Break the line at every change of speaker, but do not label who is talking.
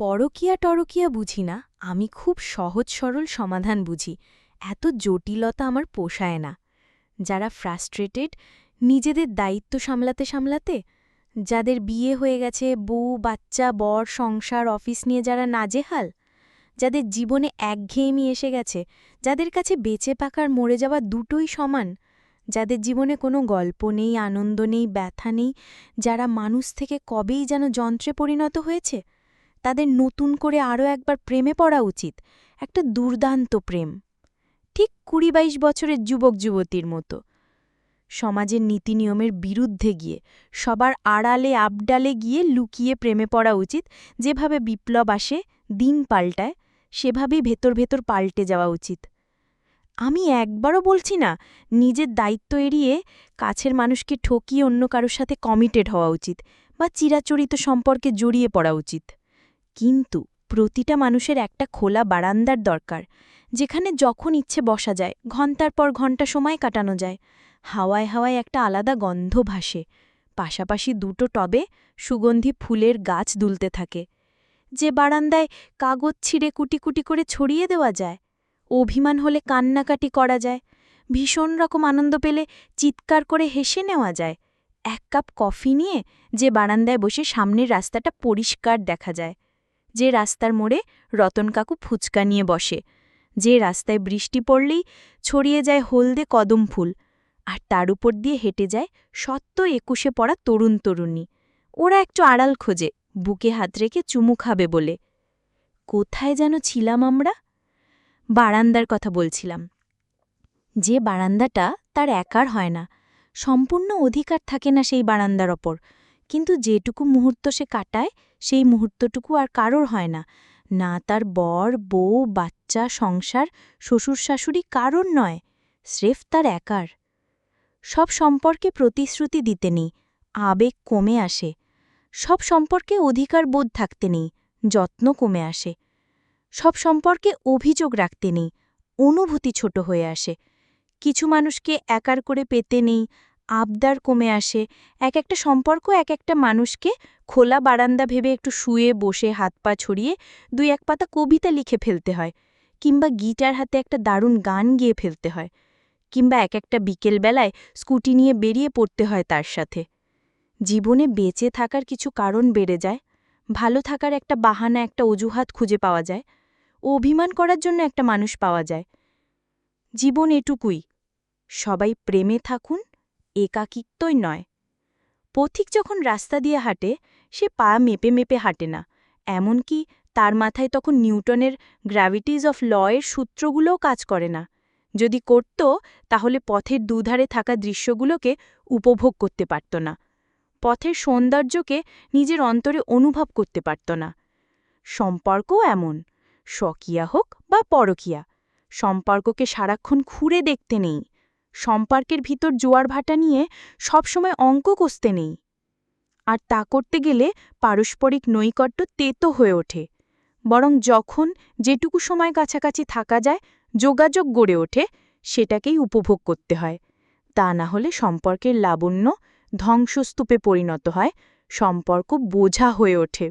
পরকীয়া টরকীয়া বুঝি না, আমি খুব সহজ সরল সমাধান বুঝি। এত জটিলতা আমার পোষায় না। যারা ফ্রাস্ট্রেটেড নিজেদের দায়িত্ব সামলাতে সামলাতে, যাদের বিয়ে হয়ে গেছে, বউ বাচ্চা বর সংসার অফিস নিয়ে যারা নাজেহাল, যাদের জীবনে একঘেয়েমি এসে গেছে, যাদের কাছে বেঁচে পাকার মরে যাওয়া দুটোই সমান, যাদের জীবনে কোনো গল্প নেই, আনন্দ নেই, ব্যথা নেই, যারা মানুষ থেকে কবেই যেন যন্ত্রে পরিণত হয়েছে, তাদের নতুন করে আরও একবার প্রেমে পড়া উচিত। একটা দুর্দান্ত প্রেম, ঠিক ২০-২২ বছরের যুবক যুবতীর মতো। সমাজের নীতিনিয়মের বিরুদ্ধে গিয়ে, সবার আড়ালে আবডালে গিয়ে লুকিয়ে প্রেমে পড়া উচিত। যেভাবে বিপ্লব আসে, দিন পাল্টায়, সেভাবেই ভেতর ভেতর পাল্টে যাওয়া উচিত। আমি একবারও বলছি না নিজের দায়িত্ব এড়িয়ে কাছের মানুষকে ঠকিয়ে অন্য কারোর সাথে কমিটেড হওয়া উচিত বা চিরাচরিত সম্পর্কে জড়িয়ে পড়া উচিত। কিন্তু প্রতিটা মানুষের একটা খোলা বারান্দার দরকার, যেখানে যখন ইচ্ছে বসা যায়, ঘন্টার পর ঘন্টা সময় কাটানো যায়। হাওয়ায় হাওয়ায় একটা আলাদা গন্ধ ভাসে, পাশাপাশি দুটো টবে সুগন্ধি ফুলের গাছ দুলতে থাকে। যে বারান্দায় কাগজ ছিঁড়ে কুটি কুটি করে ছড়িয়ে দেওয়া যায়, অভিমান হলে কান্নাকাটি করা যায়, ভীষণ রকম আনন্দ পেলে চিৎকার করে হেসে নেওয়া যায়। এক কাপ কফি নিয়ে যে বারান্দায় বসে সামনের রাস্তাটা পরিষ্কার দেখা যায়, যে রাস্তার মোড়ে রতন কাকু ফুচকা নিয়ে বসে, যে রাস্তায় বৃষ্টি পড়লেই ছড়িয়ে যায় হলদে কদম ফুল, আর তার উপর দিয়ে হেঁটে যায় সত্য ২১-এ পড়া তরুণ তরুণী। ওরা একটু আড়াল খোঁজে, বুকে হাত রেখে চুমু খাবে বলে। কোথায় যেন ছিলাম আমরা? বারান্দার কথা বলছিলাম। যে বারান্দাটা তার একার হয় না, সম্পূর্ণ অধিকার থাকে না সেই বারান্দার ওপর, কিন্তু যেটুকু মুহূর্ত সে কাটায়, সেই মুহূর্তটুকু আর কারোর হয় না। না তার বর বউ বাচ্চা সংসার শ্বশুর শাশুড়ি কারোর নয়, স্রেফ তার একার। সব সম্পর্কে প্রতিশ্রুতি দিতে নেই, আবেগ কমে আসে। সব সম্পর্কে অধিকার বোধ থাকতে নেই, যত্ন কমে আসে। সব সম্পর্কে অভিযোগ রাখতে নেই, অনুভূতি ছোট হয়ে আসে। কিছু মানুষকে একার করে পেতে নেই, আবদার কমে আসে। এক একটা সম্পর্ক এক একটা মানুষকে খোলা বারান্দা ভেবে একটু শুয়ে বসে হাত পা ছড়িয়ে ২-১ পাতা কবিতা লিখে ফেলতে হয়, কিংবা গিটার হাতে একটা দারুণ গান গেয়ে ফেলতে হয়, কিংবা এক একটা বিকেলবেলায় স্কুটি নিয়ে বেরিয়ে পড়তে হয় তার সাথে। জীবনে বেঁচে থাকার কিছু কারণ বেড়ে যায়, ভালো থাকার একটা বাহানা একটা অজুহাত খুঁজে পাওয়া যায়, অভিমান করার জন্য একটা মানুষ পাওয়া যায়। জীবন এটুকুই, সবাই প্রেমে থাকুন, একাকিত্বই নয়। পথিক যখন রাস্তা দিয়ে হাঁটে, সে পা মেপে মেপে হাঁটে না, এমনকি তার মাথায় তখন নিউটনের গ্র্যাভিটিজ অফ লয়ের সূত্রগুলোও কাজ করে না। যদি করত, তাহলে পথের দুধারে থাকা দৃশ্যগুলোকে উপভোগ করতে পারত না, পথের সৌন্দর্যকে নিজের অন্তরে অনুভব করতে পারত না। সম্পর্কও এমন, স্বকীয়া হোক বা পরকীয়া, সম্পর্ককে সারাক্ষণ খুঁড়ে দেখতে নেই, সম্পর্কের ভিতর জোয়ার ভাটা নিয়ে সবসময় অঙ্ক কষতে নেই। আর তা করতে গেলে পারস্পরিক নৈকট্য তেতো হয়ে ওঠে, বরং যখন যেটুকু সময় কাছাকাছি থাকা যায়, যোগাযোগ গড়ে ওঠে, সেটাকেই উপভোগ করতে হয়। তা না হলে সম্পর্কের লাবণ্য ধ্বংসস্তূপে পরিণত হয়, সম্পর্ক বোঝা হয়ে ওঠে।